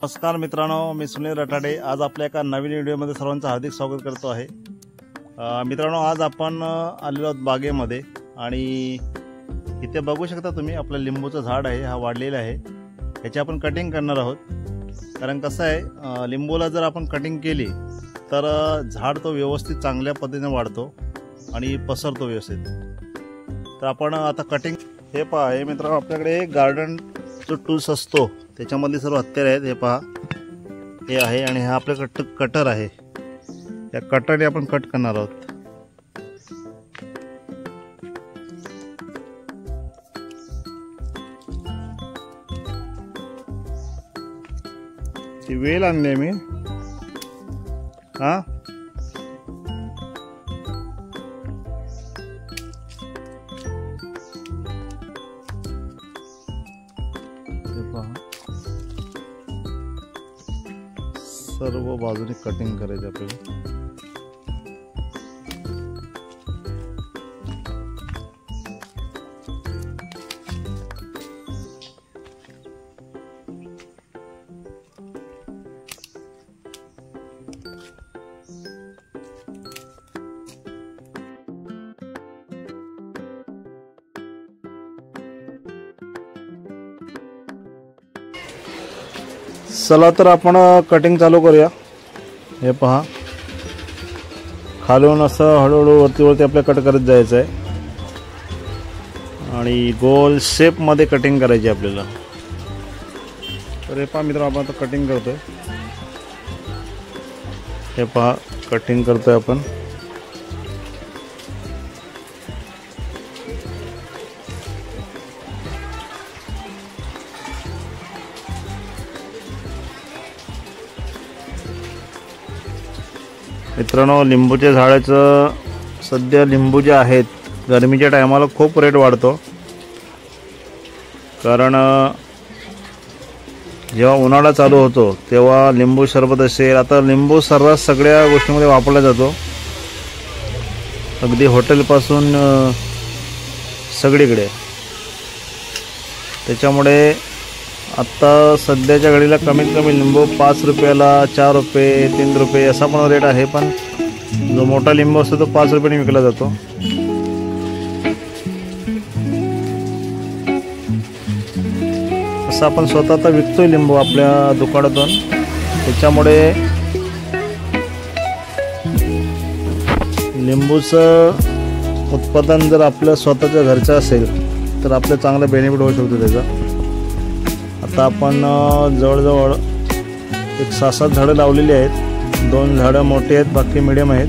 नमस्कार मित्रांनो, मी सुनील रटाडे। आज आपल्या एका नवीन व्हिडिओमध्ये सर्वांचं हार्दिक स्वागत करतो आहे। मित्रांनो, आज आपण आलेलो आहोत बागेमध्ये आणि इथे बघू शकता तुम्ही आपलं लिंबूचं झाड आहे, हा वाढलेला आहे। याची आपण कटिंग करणार आहोत, कारण कसं आहे लिंबूला जर आपण कटिंग केली तर झाड तो व्यवस्थित चांगल्या पद्धतीने वाढतो आणि पसरतो व्यवस्थित। तर आपण आता कटिंग हे पहा, हे मित्रांनो आपल्याकडे गार्डन जो टूल्स असतो त्याच्यामध्ये सर्व हत्यार आहेत। हे पहा, हे आहे आणि हा आपल्याकडे कटर आहे। या कटरने आपण कट करणार आहोत। ती वेल आणली मी, हा सर्व बाजूने कटिंग करायचं आपल्याला। चला तर आपण कटिंग चालू करूया। हे पहा, खालून असं हळूहळू वरती आपल्या कट करत जायचं आहे आणि गोल शेप मध्ये कटिंग करायची आपल्याला। तर हे पहा मित्रांनो, आपण आता कटिंग करतोय। हे पहा, कटिंग करतोय आपण। मित्रांनो, लिंबूच्या झाडाचं सध्या लिंबू जे आहेत गरमीच्या टायमाला खूप रेट वाढतो, कारण जेव्हा उन्हाळा चालू होतो तेव्हा लिंबू सरबत असेल, आता लिंबू सर्रास सगळ्या गोष्टींमध्ये वापरला जातो, अगदी हॉटेलपासून सगळीकडे। त्याच्यामुळे आता सध्याच्या घडीला कमीत कमी लिंबू 5 रुपयाला, 4 रुपये, 3 रुपये असा पण रेट आहे, पण जो मोठा लिंबू असतो तो 5 रुपयाने विकला जातो। असं आपण स्वतः आता विकतोय लिंबू आपल्या दुकानातून। त्याच्यामुळे लिंबूचं उत्पादन जर आपल्या स्वतःच्या घरचं असेल तर आपलं चांगलं बेनिफिट होऊ शकतो त्याचा। आता आपण जवळजवळ एक 6-7 झाडं लावलेली आहेत। 2 झाडं मोठी आहेत, बाकी मिडियम आहेत।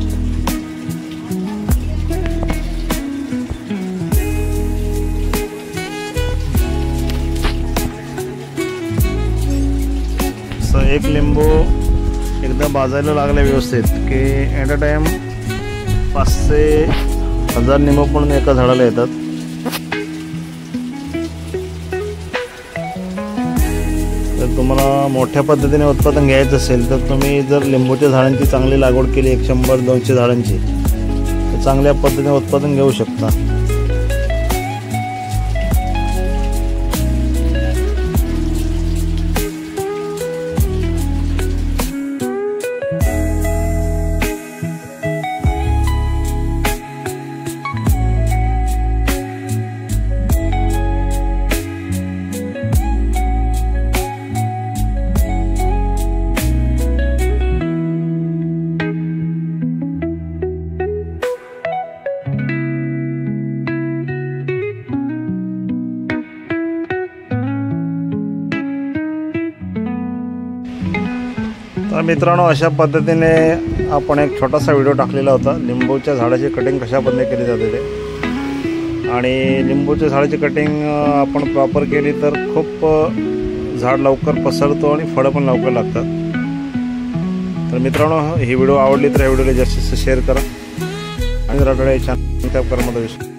एक लिंबू एकदा भाजायला लागले व्यवस्थित की ॲट अ टाइम 500-1000 लिंबू पण एका झाडाला येतात। जर तुम्हाला मोठ्या पद्धतीने उत्पादन घ्यायचं असेल तर तुम्ही जर लिंबूच्या झाडांची चांगली लागवड केली, 100-200 झाडांची, तर चांगल्या पद्धतीने उत्पादन घेऊ शकता। तर मित्रांनो, अशा पद्धतीने आपण एक छोटासा व्हिडिओ टाकलेला होता, लिंबूच्या झाडाची कटिंग कशा पद्धतीने केली जाते ते। आणि लिंबूच्या झाडाची कटिंग आपण प्रॉपर केली तर खूप झाड लवकर पसरतो आणि फळं पण लवकर लागतात। तर मित्रांनो, ही व्हिडिओ आवडली तर या व्हिडिओला जास्तीत जास्त शेअर करा आणि रटाडे चॅनल सबस्क्राइब करा।